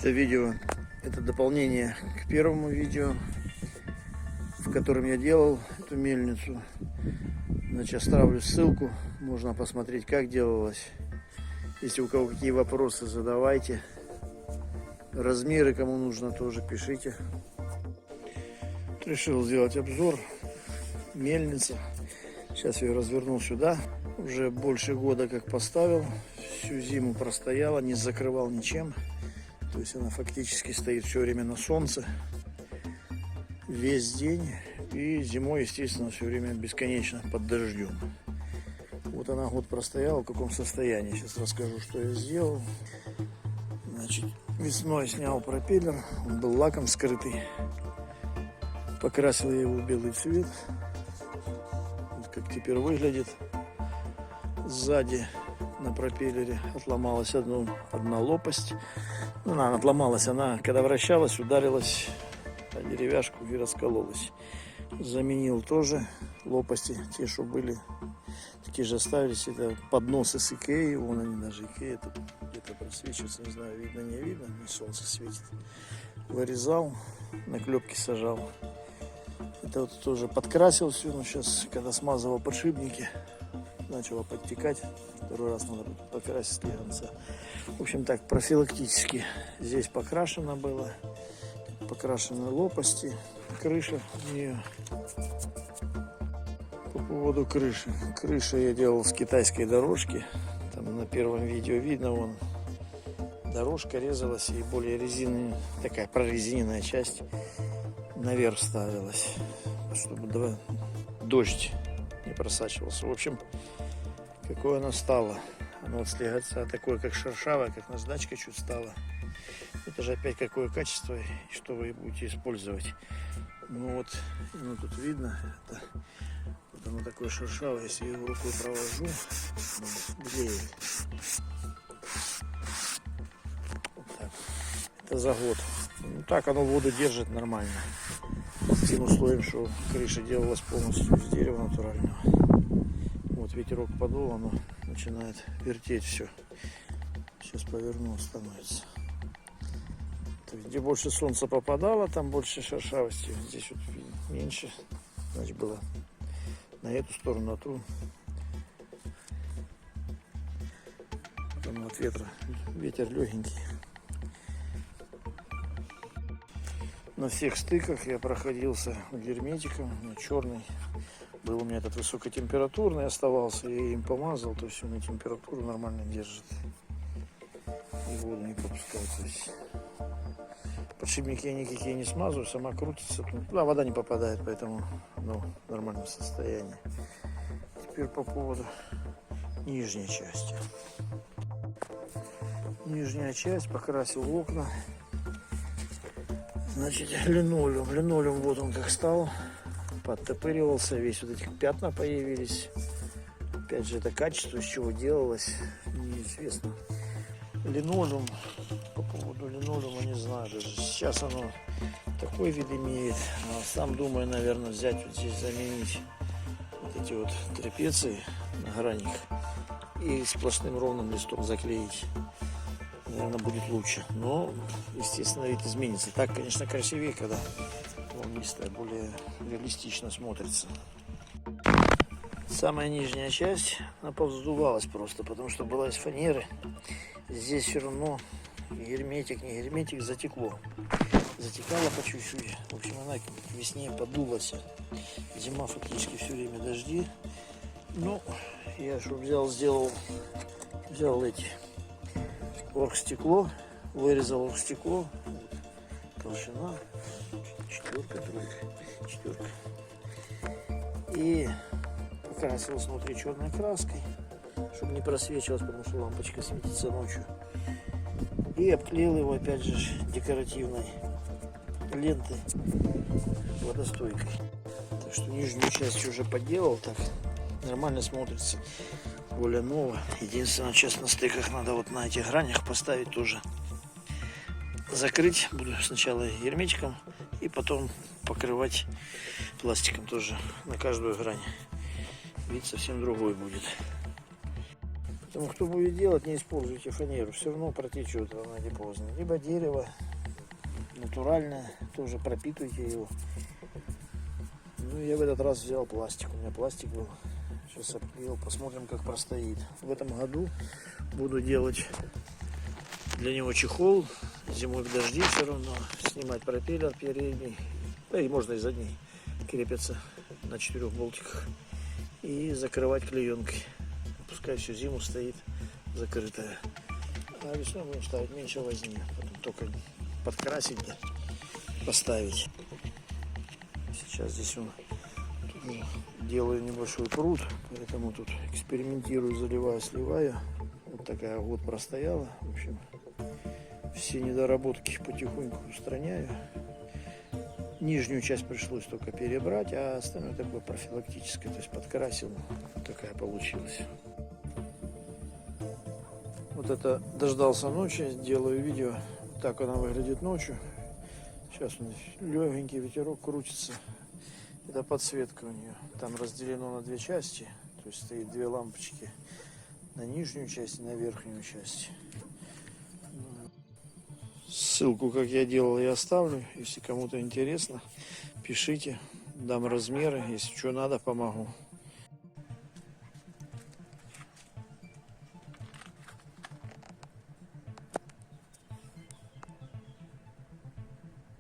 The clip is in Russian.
Это видео, это дополнение к первому видео, в котором я делал эту мельницу. Значит, оставлю ссылку, можно посмотреть, как делалось. Если у кого какие вопросы, задавайте. Размеры, кому нужно, тоже пишите. Решил сделать обзор мельницы. Сейчас я ее развернул сюда. Уже больше года как поставил. Всю зиму простояла, не закрывал ничем. То есть она фактически стоит все время на солнце. Весь день. И зимой, естественно, все время бесконечно под дождем. Вот она год простояла, в каком состоянии. Сейчас расскажу, что я сделал. Значит, весной снял пропеллер. Он был лаком скрытый. Покрасил я его в белый цвет. Вот как теперь выглядит. Сзади на пропеллере отломалась одна лопасть. Ну, она отломалась, она когда вращалась, ударилась о деревяшку и раскололась. Заменил тоже лопасти, те, что были, такие же оставились. Это подносы с Икеи, вон они даже Икея, тут где-то просвечивается, не знаю, видно, не видно, не солнце светит. Вырезал, на клепки сажал. Это вот тоже подкрасил все, но сейчас, когда смазывал подшипники, начало подтекать. Второй раз надо покрасить слегонца. В общем так, профилактически здесь покрашено было. Покрашены лопасти, крыша у нее. По поводу крыши. Крышу я делал с китайской дорожки. Там на первом видео видно, вон дорожка резалась и более резиновая, такая прорезиненная часть наверх ставилась, чтобы дождь не просачивался. В общем, какое оно стало. Оно вот слегаться такое, как шершавое, как наждачка чуть стало. Это же опять какое качество, и что вы будете использовать. Ну вот, ну тут видно, это, вот оно такое шершавое, если я его рукой провожу, глеет. Вот так. Это за год. Ну, так оно воду держит нормально. С тем условием, что крыша делалась полностью из дерева натурального. Вот ветерок подул, оно начинает вертеть все. Сейчас поверну, становится. Где больше солнца попадало, там больше шершавости. Здесь вот меньше. Значит, было на эту сторону, на ту. Там от ветра. Ветер легенький. На всех стыках я проходился герметиком. Черный. Был у меня этот высокотемпературный оставался. Я им помазал, то есть он и температуру нормально держит. И воду не пропускает. То есть подшипники я никакие не смазываю, сама крутится. Туда вода не попадает, поэтому в нормальном состоянии. Теперь по поводу нижней части. Нижняя часть, покрасил окна. Значит, линолеум. Линолеум вот он как стал. Подтопыривался, весь вот эти пятна появились. Опять же, это качество, из чего делалось, неизвестно. Линолеум, по поводу линолеума не знаю, даже сейчас оно такой вид имеет. Сам думаю, наверное, взять вот здесь, заменить вот эти вот трапеции на граник и сплошным ровным листом заклеить. Наверное, будет лучше. Но, естественно, вид изменится. Так, конечно, красивее, когда волнистая, более реалистично смотрится. Самая нижняя часть, она повздувалась просто, потому что была из фанеры. Здесь все равно герметик, не герметик, затекло. Затекало по чуть-чуть. В общем, она к весне подулась. Зима фактически все время дожди. Ну, я что взял эти оргстекло, вырезал оргстекло. Толщина 4, 4. И покрасил внутри черной краской, чтобы не просвечивалось, потому что лампочка светится ночью. И обклеил его опять же декоративной лентой водостойкой. Так что нижнюю часть уже поделал, так нормально смотрится, более ново. Единственное, сейчас на стыках надо вот на этих гранях поставить тоже. Закрыть буду сначала герметиком и потом покрывать пластиком тоже на каждую грань. Вид совсем другой будет. Поэтому кто будет делать, не используйте фанеру, все равно протечет рано или поздно. Либо дерево натуральное, тоже пропитывайте его. Ну, я в этот раз взял пластик, у меня пластик был. Сейчас обклеил, посмотрим, как простоит. В этом году буду делать для него чехол. Зимой в дожди все равно. Снимать пропеллер передний. Да и можно и задний. Крепится на 4 болтиках. И закрывать клеенкой. Пускай всю зиму стоит закрытая. А весной будем ставить, меньше возни. Потом только подкрасить, да, поставить. Сейчас здесь делаю небольшой пруд, поэтому тут экспериментирую, заливаю, сливаю. Вот такая год простояла. В общем, все недоработки потихоньку устраняю. Нижнюю часть пришлось только перебрать, а остальное такое профилактическое, то есть подкрасил. Вот такая получилась. Вот это дождался ночи, делаю видео. Так она выглядит ночью. Сейчас легенький ветерок крутится. Это подсветка у нее. Там разделено на две части. То есть стоит две лампочки на нижнюю часть и на верхнюю часть. Ссылку, как я делал, я оставлю. Если кому-то интересно, пишите. Дам размеры. Если что надо, помогу.